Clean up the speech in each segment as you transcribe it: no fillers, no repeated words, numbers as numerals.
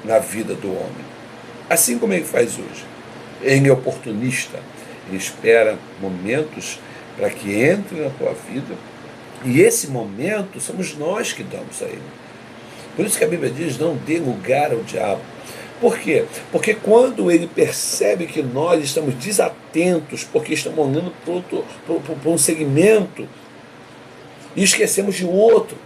na vida do homem. Assim como ele faz hoje. Ele é oportunista, ele espera momentos para que entre na tua vida, e esse momento somos nós que damos a ele. Por isso que a Bíblia diz: não dê lugar ao diabo. Por quê? Porque quando ele percebe que nós estamos desatentos, porque estamos olhando para um segmento e esquecemos de outro,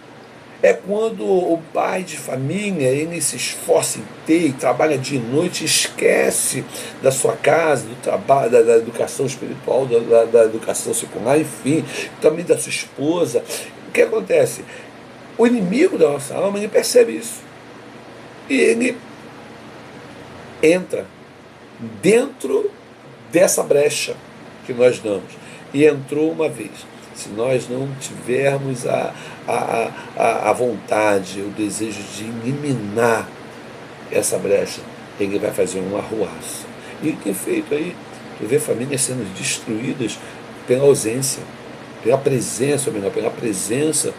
é quando o pai de família, ele se esforça em ter, trabalha dia e noite, esquece da sua casa, do trabalho, da educação espiritual, da educação secular, enfim, também da sua esposa. O que acontece? O inimigo da nossa alma, ele percebe isso. E ele entra dentro dessa brecha que nós damos. E entrou uma vez. Se nós não tivermos a vontade, o desejo de eliminar essa brecha, ele vai fazer um arruaço. E o que tem feito aí? Tu vê famílias sendo destruídas pela ausência, pela presença, ou melhor, pela presença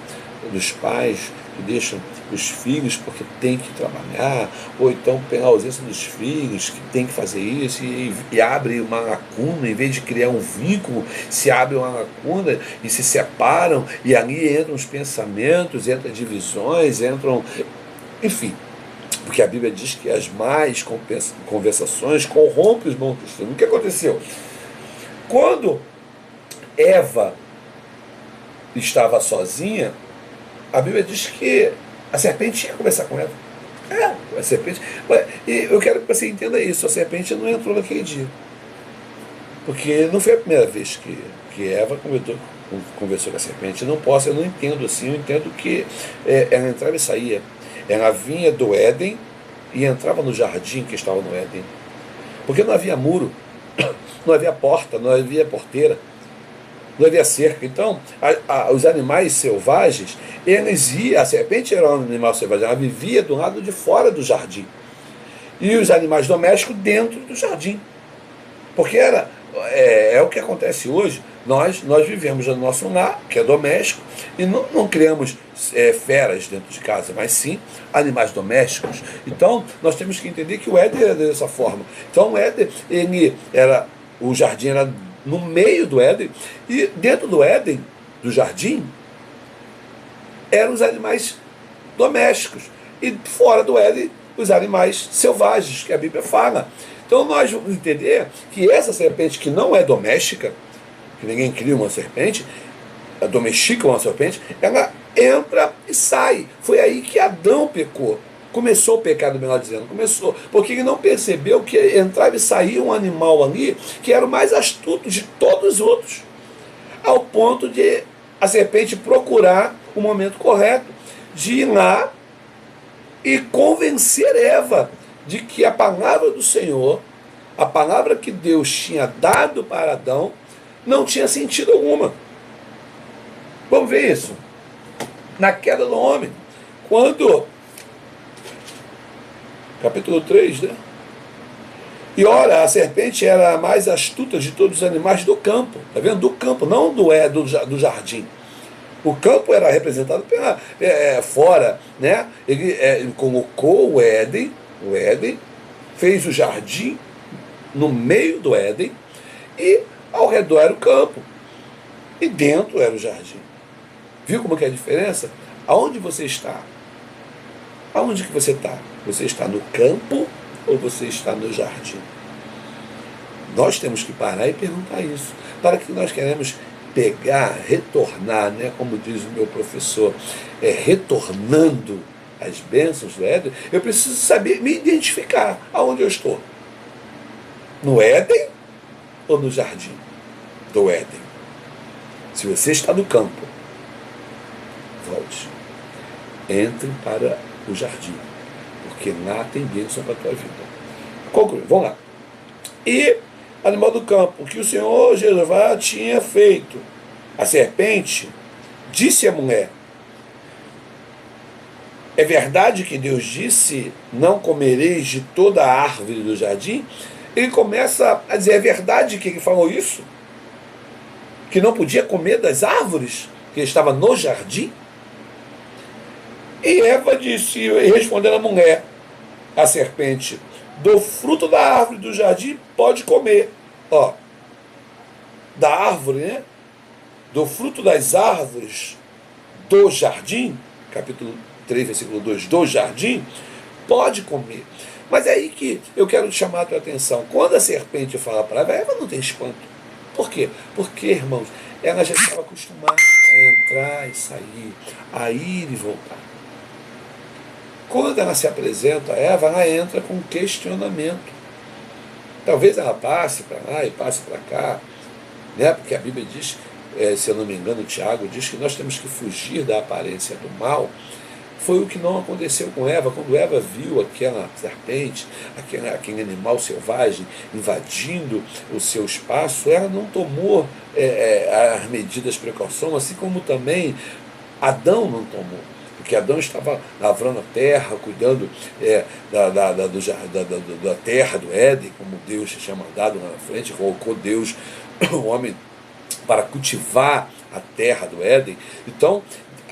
dos pais que deixam os filhos porque tem que trabalhar, ou então pela ausência dos filhos que tem que fazer isso, e abre uma lacuna, em vez de criar um vínculo, se abre uma lacuna e se separam, e ali entram os pensamentos, entram divisões, entram, enfim, porque a Bíblia diz que as más conversações corrompem os bons costumes. O que aconteceu? Quando Eva estava sozinha, a Bíblia diz que a serpente ia conversar com ela. A serpente. E eu quero que você entenda isso: a serpente não entrou naquele dia. Porque não foi a primeira vez que Eva conversou com a serpente. Eu não entendo assim. Eu entendo que ela entrava e saía. Ela vinha do Éden e entrava no jardim que estava no Éden. Porque não havia muro, não havia porta, não havia porteira, não havia cerca. Então, os animais selvagens, a serpente era um animal selvagem, ela vivia do lado de fora do jardim. E os animais domésticos dentro do jardim. Porque é o que acontece hoje. Nós vivemos no nosso lar, que é doméstico, e não criamos feras dentro de casa, mas sim animais domésticos. Então, nós temos que entender que o Éden era dessa forma. Então, o Éden, o jardim era no meio do Éden, e dentro do Éden, do jardim, eram os animais domésticos, e fora do Éden, os animais selvagens, que a Bíblia fala. Então nós vamos entender que essa serpente, que não é doméstica, que ninguém cria uma serpente, domestica uma serpente, ela entra e sai. Foi aí que Adão pecou. Começou o pecado, melhor dizendo, começou, porque ele não percebeu que entrava e saía um animal ali que era o mais astuto de todos os outros, ao ponto de a serpente procurar o momento correto de ir lá e convencer Eva de que a palavra do Senhor, a palavra que Deus tinha dado para Adão, não tinha sentido alguma. Vamos ver isso na queda do homem, quando capítulo 3, né? E ora, a serpente era a mais astuta de todos os animais do campo. Está vendo? Do campo, não do jardim. O campo era representado fora, né? Ele colocou o Éden, fez o jardim no meio do Éden, e ao redor era o campo. E dentro era o jardim. Viu como que é a diferença? Aonde você está? Aonde que você está? Você está no campo ou você está no jardim? Nós temos que parar e perguntar isso. Para que nós queremos pegar, retornar, né, como diz o meu professor, retornando as bênçãos do Éden, eu preciso saber me identificar aonde eu estou. No Éden ou no jardim do Éden? Se você está no campo, volte. Entre para o jardim, porque lá tem bênção para a tua vida. Conclui, vamos lá. E animal do campo, que o Senhor Jeová tinha feito. A serpente disse à mulher: é verdade que Deus disse, não comereis de toda a árvore do jardim? Ele começa a dizer, é verdade que ele falou isso? Que não podia comer das árvores, que ele estava no jardim? E Eva disse, respondendo a mulher, a serpente: do fruto da árvore do jardim pode comer. Ó, da árvore, né? Do fruto das árvores do jardim, capítulo 3, versículo 2, do jardim, pode comer. Mas é aí que eu quero chamar a tua atenção. Quando a serpente fala para Eva, Eva não tem espanto. Por quê? Porque, irmãos, ela já estava acostumada a entrar e sair, a ir e voltar. Quando ela se apresenta a Eva, ela entra com um questionamento. Talvez ela passe para lá e passe para cá, né? Porque a Bíblia diz, se eu não me engano, Tiago diz que nós temos que fugir da aparência do mal. Foi o que não aconteceu com Eva. Quando Eva viu aquela serpente, aquele animal selvagem invadindo o seu espaço, ela não tomou as medidas de precaução, assim como também Adão não tomou. Porque Adão estava lavrando a terra, cuidando da terra do Éden, como Deus tinha mandado lá na frente, colocou Deus, o homem, para cultivar a terra do Éden. Então,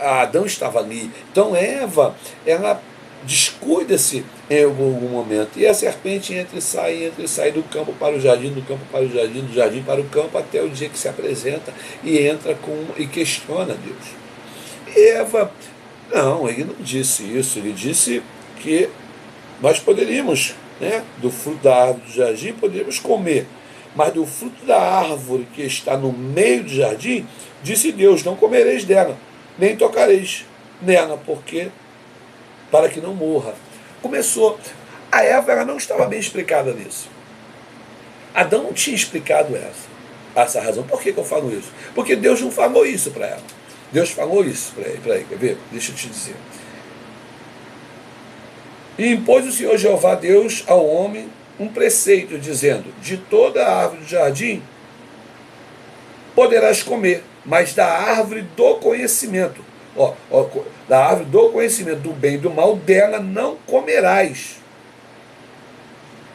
Adão estava ali. Então, Eva, ela descuida-se em algum momento. E a serpente entra e sai do campo para o jardim, do campo para o jardim, do jardim para o campo, até o dia que se apresenta e entra e questiona Deus. E Eva, não, ele não disse isso. Ele disse que nós poderíamos, né, do fruto da árvore do jardim, poderíamos comer. Mas do fruto da árvore que está no meio do jardim, disse Deus: não comereis dela, nem tocareis nela, porque para que não morra. Começou. A Eva, ela não estava bem explicada nisso. Adão não tinha explicado essa razão. Por que eu falo isso? Porque Deus não falou isso para ela. Deus falou isso para ele. Quer ver? Deixa eu te dizer. E impôs o Senhor Jeová Deus ao homem um preceito, dizendo: de toda a árvore do jardim poderás comer, mas da árvore do conhecimento, da árvore do conhecimento do bem e do mal, dela não comerás.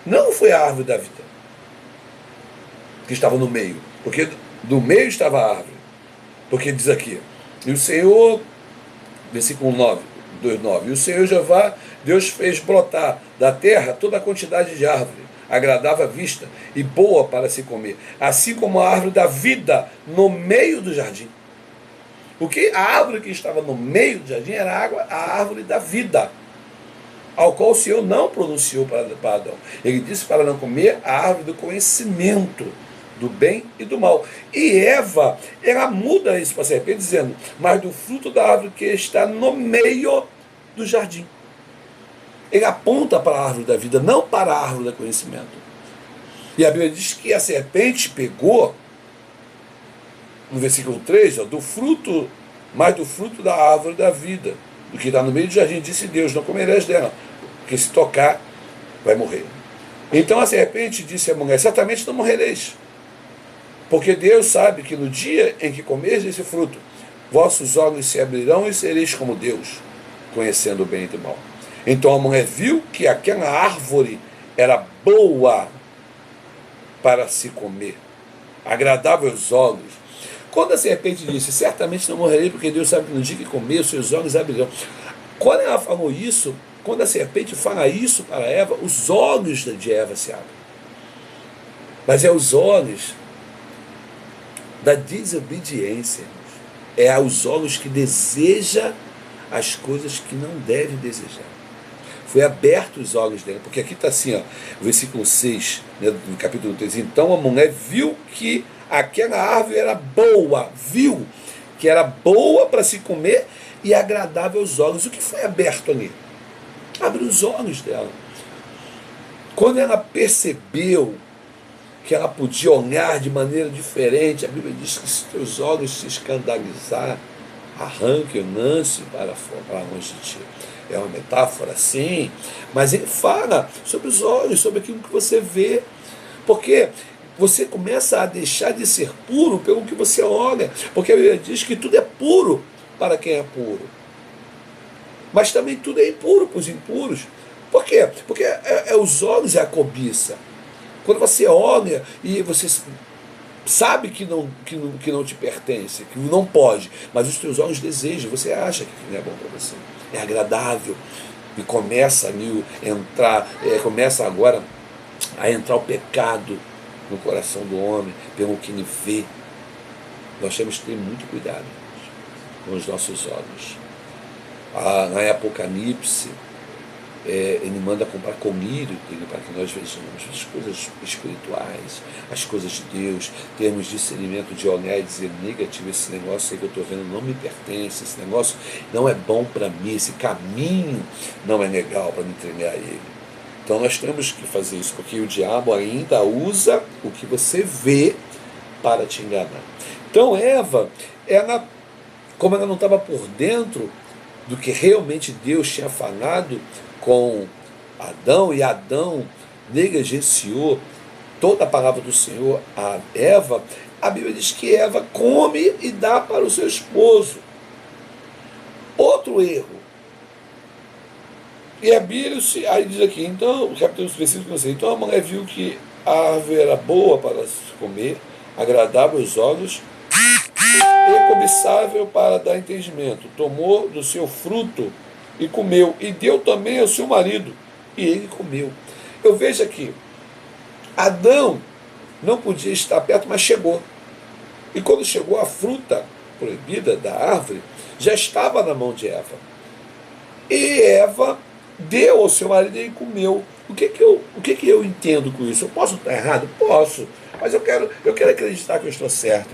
Não foi a árvore da vida que estava no meio, porque do meio estava a árvore. Porque diz aqui: e o Senhor, versículo 9, 2:9, e o Senhor Jeová Deus fez brotar da terra toda a quantidade de árvore, agradável à vista e boa para se comer, assim como a árvore da vida no meio do jardim. Porque a árvore que estava no meio do jardim era a árvore da vida, ao qual o Senhor não pronunciou para Adão. Ele disse para não comer a árvore do conhecimento do bem e do mal. E Eva, ela muda isso para a serpente, dizendo: mas do fruto da árvore que está no meio do jardim. Ele aponta para a árvore da vida, não para a árvore do conhecimento. E a Bíblia diz que a serpente pegou, no versículo 3, do fruto, mas do fruto da árvore da vida, do que está no meio do jardim, disse Deus: não comerás dela, porque se tocar, vai morrer. Então a serpente disse à mulher: certamente não morrereis, porque Deus sabe que no dia em que comeres esse fruto, vossos olhos se abrirão e sereis como Deus, conhecendo o bem e o mal. Então a mulher viu que aquela árvore era boa para se comer, agradável aos olhos. Quando a serpente disse: certamente não morrerei, porque Deus sabe que no dia que comer, os seus olhos abrirão. Quando ela falou isso, quando a serpente fala isso para Eva, os olhos de Eva se abrem. Mas é os olhos da desobediência. É aos olhos que deseja as coisas que não deve desejar. Foi aberto os olhos dela, porque aqui está assim, versículo 6, né, do capítulo 3. Então a mulher viu que aquela árvore era boa, viu que era boa para se comer e agradável aos olhos. O que foi aberto ali? Abre os olhos dela. Quando ela percebeu que ela podia olhar de maneira diferente, a Bíblia diz que se teus olhos se escandalizar, arranque o lance para longe de ti. É uma metáfora, sim, mas ele fala sobre os olhos, sobre aquilo que você vê, porque você começa a deixar de ser puro pelo que você olha, porque a Bíblia diz que tudo é puro para quem é puro, mas também tudo é impuro para os impuros. Por quê? Porque os olhos é a cobiça. Quando você olha e você sabe que não te pertence, que não pode, mas os teus olhos desejam, você acha que não é bom para você, é agradável, E começa ali começa agora a entrar o pecado no coração do homem, pelo que ele vê. Nós temos que ter muito cuidado com os nossos olhos. Na Apocalipse, ele manda comprar colírio para que nós vejamos as coisas espirituais, as coisas de Deus, termos discernimento de olhar e dizer negativo, esse negócio aí que eu estou vendo não me pertence, esse negócio não é bom para mim, esse caminho não é legal para me entregar a ele. Então nós temos que fazer isso, porque o diabo ainda usa o que você vê para te enganar. Então Eva, como ela não estava por dentro do que realmente Deus tinha falado com Adão, e Adão negligenciou toda a palavra do Senhor a Eva, a Bíblia diz que Eva come e dá para o seu esposo. Outro erro. E a Bíblia aí diz aqui, então, o capítulo versículo 16, então a mulher viu que a árvore era boa para se comer, agradável aos olhos, e cobiçável para dar entendimento. Tomou do seu fruto e comeu, e deu também ao seu marido, e ele comeu. Eu vejo aqui, Adão não podia estar perto, mas chegou. E quando chegou a fruta proibida da árvore, já estava na mão de Eva. E Eva deu ao seu marido e ele comeu. O que eu entendo com isso? Eu posso estar errado? Posso. Mas eu quero acreditar que eu estou certo.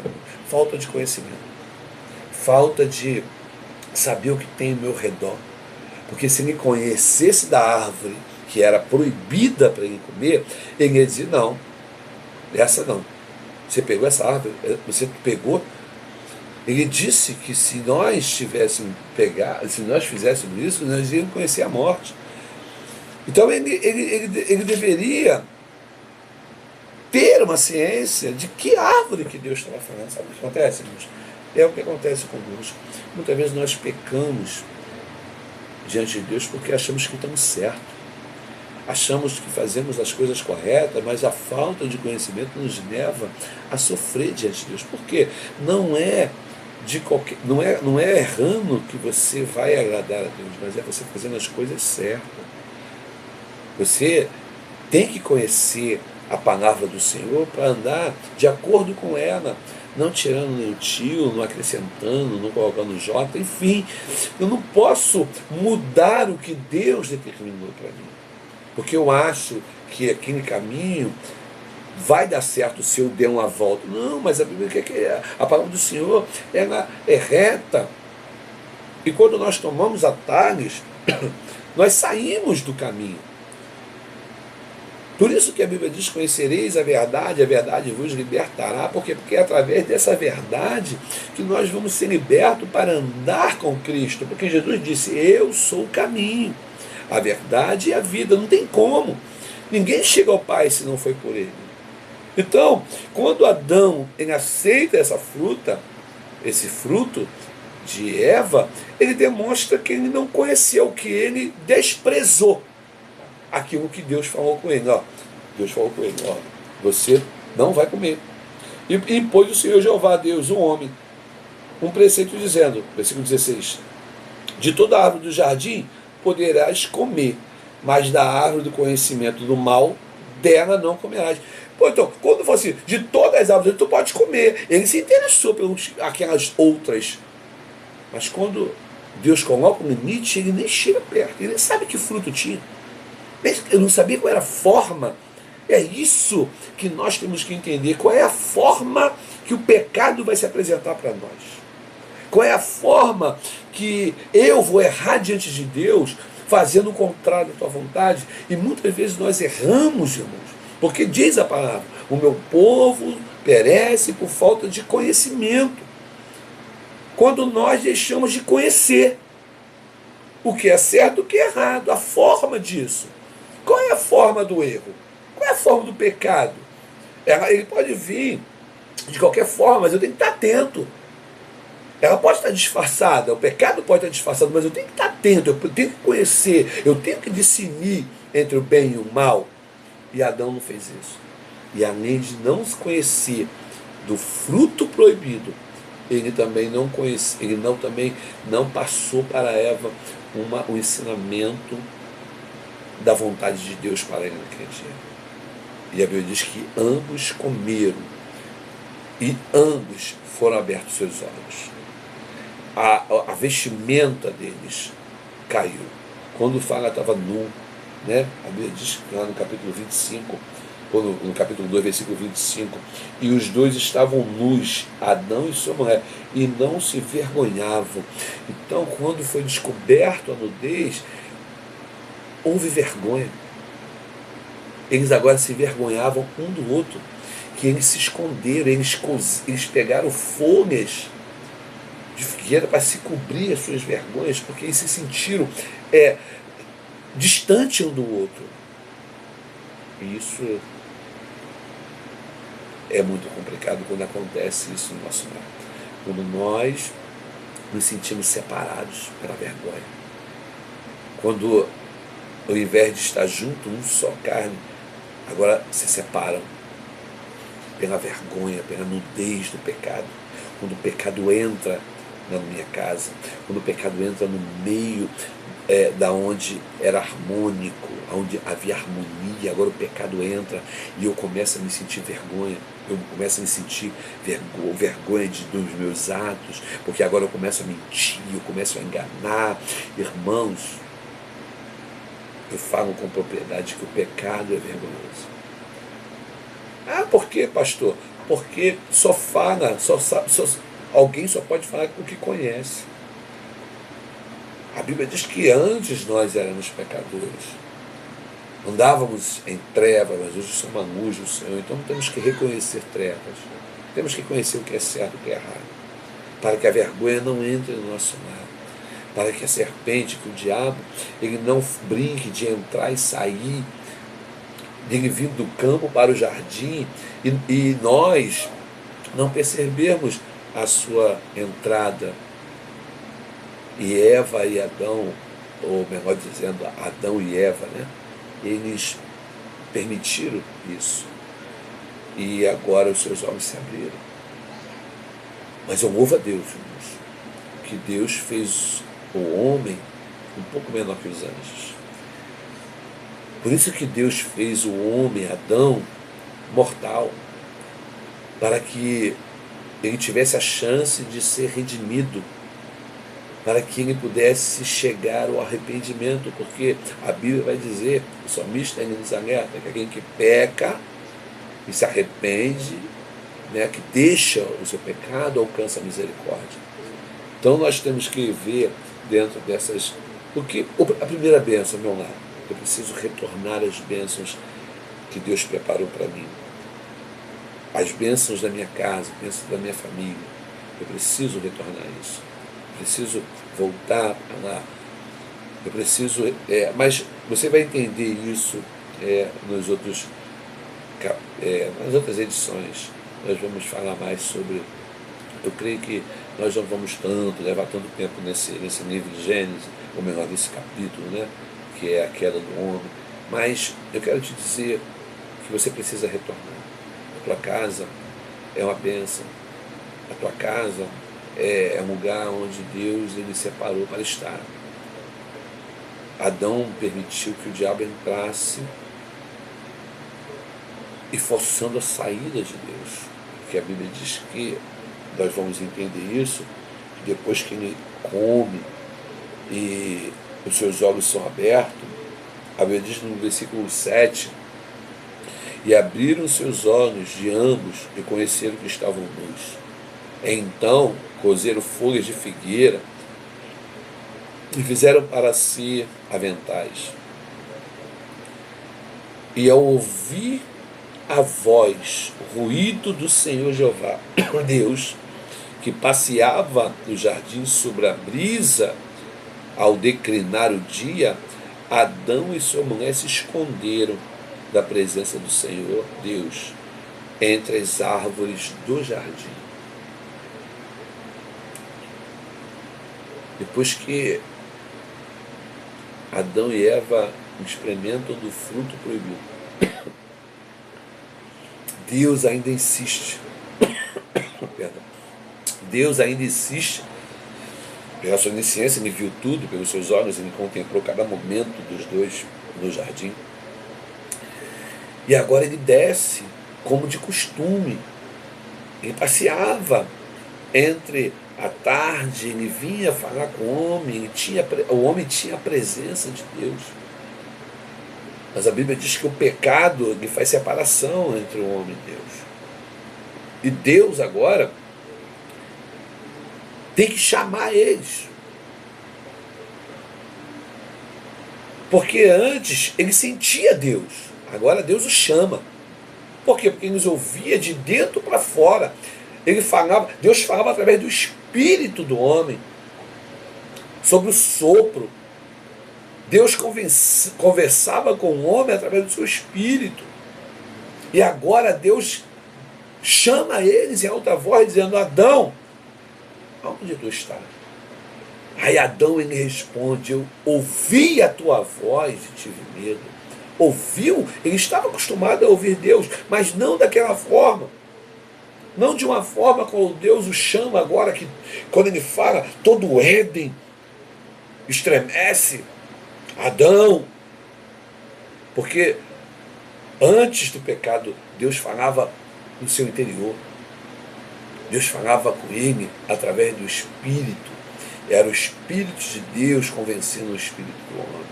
Falta de conhecimento. Falta de saber o que tem ao meu redor. Porque se ele conhecesse da árvore que era proibida para ele comer, ele ia dizer, não, essa não. Você pegou essa árvore? Você pegou? Ele disse que se nós se nós fizéssemos isso, nós iríamos conhecer a morte. Então ele deveria ter uma ciência de que árvore que Deus estava falando. Sabe o que acontece, irmãos? É o que acontece conosco. Muitas vezes nós pecamos diante de Deus porque achamos que estamos certos. Achamos que fazemos as coisas corretas, mas a falta de conhecimento nos leva a sofrer diante de Deus. Por quê? Não é errando que você vai agradar a Deus, mas é você fazendo as coisas certas. Você tem que conhecer a palavra do Senhor para andar de acordo com ela, não tirando nenhum tio, não acrescentando, não colocando J, enfim. Eu não posso mudar o que Deus determinou para mim, porque eu acho que aquele caminho vai dar certo se eu der uma volta. Não, mas a Bíblia quer que a palavra do Senhor ela é reta. E quando nós tomamos atalhos, nós saímos do caminho. Por isso que a Bíblia diz, conhecereis a verdade vos libertará. Por quê? Porque é através dessa verdade que nós vamos ser libertos para andar com Cristo. Porque Jesus disse, eu sou o caminho, a verdade e a vida. Não tem como. Ninguém chega ao Pai se não foi por Ele. Então, quando Adão ele aceita essa fruta, esse fruto de Eva, ele demonstra que ele não conheceu, que ele desprezou aquilo que Deus falou com ele. Deus falou com ele, você não vai comer. E impôs o Senhor Jeová, Deus, o homem, um preceito dizendo, versículo 16, de toda árvore do jardim poderás comer, mas da árvore do conhecimento do mal, dela não comerás. Então, quando for assim, de todas as árvores tu pode comer. Ele se interessou pelas aquelas outras. Mas quando Deus coloca um limite, ele nem chega perto. Ele nem sabe que fruto tinha. Ele não sabia qual era a forma. É isso que nós temos que entender. Qual é a forma que o pecado vai se apresentar para nós? Qual é a forma que eu vou errar diante de Deus, fazendo o contrário da tua vontade? E muitas vezes nós erramos, irmãos. Porque diz a palavra, o meu povo perece por falta de conhecimento. Quando nós deixamos de conhecer o que é certo e o que é errado, a forma disso. Qual é a forma do erro? Qual é a forma do pecado? Ele pode vir de qualquer forma, mas eu tenho que estar atento. Ela pode estar disfarçada, o pecado pode estar disfarçado, mas eu tenho que estar atento, eu tenho que conhecer, eu tenho que discernir entre o bem e o mal. E Adão não fez isso. E além de não se conhecer do fruto proibido, ele também não passou para Eva um ensinamento da vontade de Deus para ele naquele dia. E a Bíblia diz que ambos comeram e ambos foram abertos seus olhos. A vestimenta deles caiu. Quando fala estava nu, né? A Bíblia diz lá no capítulo 25, ou no capítulo 2, versículo 25, e os dois estavam nus, Adão e sua mulher, e não se vergonhavam. Então, quando foi descoberto a nudez, houve vergonha. Eles agora se vergonhavam um do outro, que eles se esconderam, eles pegaram folhas de figueira para se cobrir as suas vergonhas, porque eles se sentiram distante um do outro. E isso é muito complicado quando acontece isso no nosso lar. Quando nós nos sentimos separados pela vergonha. Quando, ao invés de estar junto, um só carne, agora se separam pela vergonha, pela nudez do pecado. Quando o pecado entra na minha casa, quando o pecado entra no meio da onde era harmônico, onde havia harmonia, agora o pecado entra e eu começo a me sentir vergonha, eu começo a me sentir vergonha dos meus atos, porque agora eu começo a mentir, eu começo a enganar. Irmãos, eu falo com propriedade que o pecado é vergonhoso. Ah, por quê, pastor? Porque só fala, alguém só pode falar com o que conhece. A Bíblia diz que antes nós éramos pecadores. Andávamos em trevas, mas hoje somos a luz do Senhor. Então temos que reconhecer trevas. Temos que conhecer o que é certo e o que é errado. Para que a vergonha não entre no nosso lar. Para que a serpente, que o diabo, ele não brinque de entrar e sair, dele vir do campo para o jardim, e nós não percebermos a sua entrada. E Eva e Adão, ou melhor dizendo, Adão e Eva, né? Eles permitiram isso. E agora os seus olhos se abriram. Mas eu louvo a Deus, irmãos, que Deus fez o homem um pouco menor que os anjos. Por isso que Deus fez o homem, Adão, mortal, para que ele tivesse a chance de ser redimido, para que ele pudesse chegar ao arrependimento, porque a Bíblia vai dizer, o salmista ainda nos alerta, que alguém que peca e se arrepende, né, que deixa o seu pecado, alcança a misericórdia. Então nós temos que ver dentro dessas... Porque a primeira bênção, meu lar, eu preciso retornar às bênçãos que Deus preparou para mim. As bênçãos da minha casa, as bênçãos da minha família. Eu preciso retornar a isso. Eu preciso voltar para lá. Eu preciso... mas você vai entender isso nas outras edições. Nós vamos falar mais sobre... Eu creio que nós não vamos levar tanto tempo nesse nível de Gênesis, ou melhor, nesse capítulo, né? Que é a queda do homem. Mas eu quero te dizer que você precisa retornar. A tua casa é uma bênção. A tua casa é um lugar onde Deus ele separou para estar. Adão permitiu que o diabo entrasse e forçando a saída de Deus. Porque a Bíblia diz que nós vamos entender isso depois que ele come e os seus olhos são abertos. A Bíblia diz no versículo 7: e abriram seus olhos de ambos e conheceram que estavam nus. Então cozeram folhas de figueira e fizeram para si aventais. E ao ouvir a voz, o ruído do Senhor Jeová, Deus, que passeava no jardim sobre a brisa, ao declinar o dia, Adão e sua mulher se esconderam da presença do Senhor Deus entre as árvores do jardim. Depois que Adão e Eva experimentam do fruto proibido, Deus ainda insiste. Deus ainda insiste Pela sua onisciência, ele viu tudo, pelos seus olhos, ele contemplou cada momento dos dois no jardim. E agora ele desce, como de costume. Ele passeava entre a tarde, ele vinha falar com o homem, o homem tinha a presença de Deus. Mas a Bíblia diz que o pecado ele faz separação entre o homem e Deus. E Deus agora tem que chamar eles. Porque antes ele sentia Deus, agora Deus o chama. Por quê? Porque ele nos ouvia de dentro para fora. Deus falava através do espírito do homem, sobre o sopro. Deus conversava com o homem através do seu espírito. E agora Deus chama eles em alta voz, dizendo: Adão, aonde tu estás? Aí Adão ele responde: eu ouvi a tua voz e tive medo. Ouviu? Ele estava acostumado a ouvir Deus, mas não daquela forma. Não de uma forma como Deus o chama agora, que quando ele fala, todo o Éden estremece. Adão. Porque antes do pecado, Deus falava no seu interior. Deus falava com ele através do Espírito. Era o Espírito de Deus convencendo o Espírito do homem.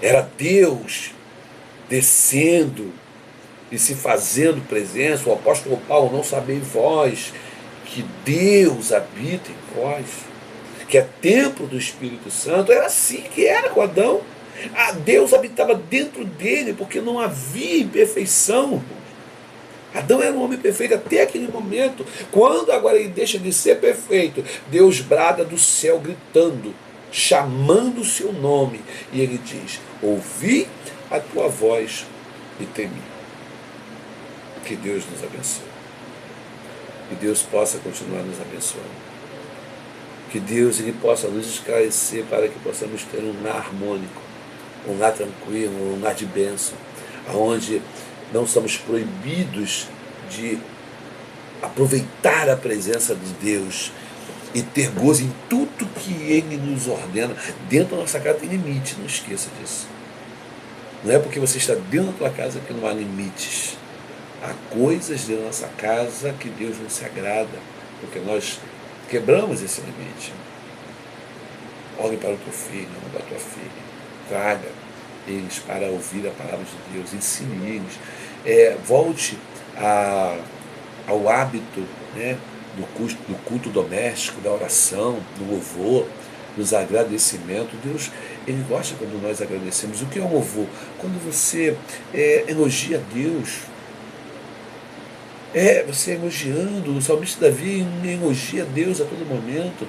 Era Deus descendo e se fazendo presença. O apóstolo Paulo: não sabeis vós que Deus habita em vós, que é templo do Espírito Santo. Era assim que era com Adão. Deus habitava dentro dele, porque não havia imperfeição. Adão era um homem perfeito até aquele momento. Quando agora ele deixa de ser perfeito, Deus brada do céu gritando, chamando o seu nome. E ele diz: ouvi a tua voz e temi. Que Deus nos abençoe. Que Deus possa continuar nos abençoando. Que Deus ele possa nos esclarecer para que possamos ter um lar harmônico, um lar tranquilo, um lar de bênção, onde não somos proibidos de aproveitar a presença de Deus e ter gozo em tudo que Ele nos ordena. Dentro da nossa casa tem limite, não esqueça disso. Não é porque você está dentro da tua casa que não há limites. Há coisas dentro da nossa casa que Deus não se agrada, porque nós quebramos esse limite. Olhe para o teu filho, para a tua filha. Traga eles para ouvir a palavra de Deus, ensine eles. Volte ao hábito, né, do culto doméstico, da oração, do louvor, dos agradecimentos. Deus ele gosta quando nós agradecemos. O que é um louvor? Quando você elogia Deus. Você elogiando. O salmista Davi elogia Deus a todo momento.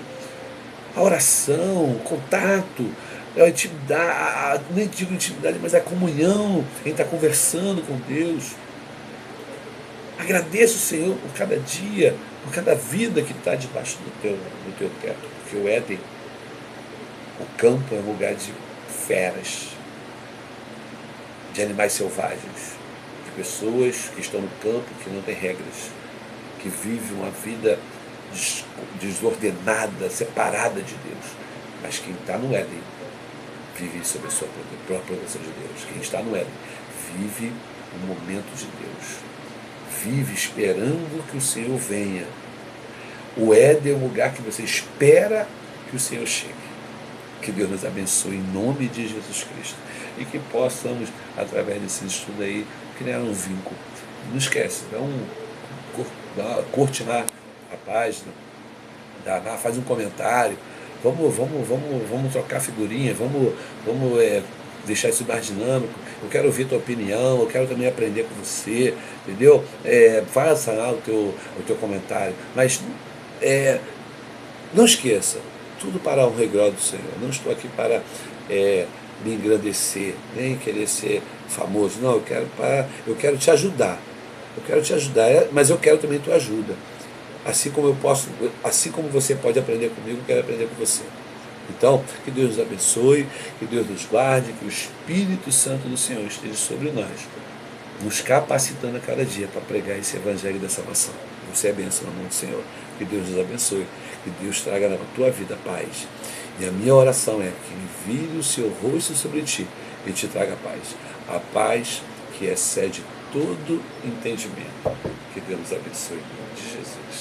A oração, o contato, a intimidade, nem digo intimidade, mas a comunhão, em estar conversando com Deus. Agradeça o Senhor por cada dia, por cada vida que está debaixo do teu teto. Porque o Éden, o campo, é um lugar de feras, de animais selvagens, de pessoas que estão no campo, que não têm regras, que vivem uma vida desordenada, separada de Deus. Mas quem está no Éden vive sob a sua própria proteção de Deus. Quem está no Éden vive um momento de Deus. Vive esperando que o Senhor venha. O Éden é um lugar que você espera que o Senhor chegue. Que Deus nos abençoe em nome de Jesus Cristo. E que possamos, através desse estudo aí, criar um vínculo. Não esquece, curte lá a página, faz um comentário. Vamos trocar figurinha, vamos deixar isso mais dinâmico. Eu quero ouvir tua opinião, eu quero também aprender com você, entendeu? Faça lá o teu comentário, mas não esqueça, tudo para a honra e glória do Senhor. Não estou aqui para me engrandecer, nem querer ser famoso, não, eu quero te ajudar, mas eu quero também tua ajuda. Assim como você pode aprender comigo, eu quero aprender com você. Então, que Deus nos abençoe, que Deus nos guarde, que o Espírito Santo do Senhor esteja sobre nós, nos capacitando a cada dia para pregar esse evangelho da salvação. Você é bênção na mão do Senhor. Que Deus nos abençoe. Que Deus traga na tua vida paz. E a minha oração é que envie o seu rosto sobre ti e te traga paz. A paz que excede todo entendimento. Que Deus nos abençoe em nome de Jesus.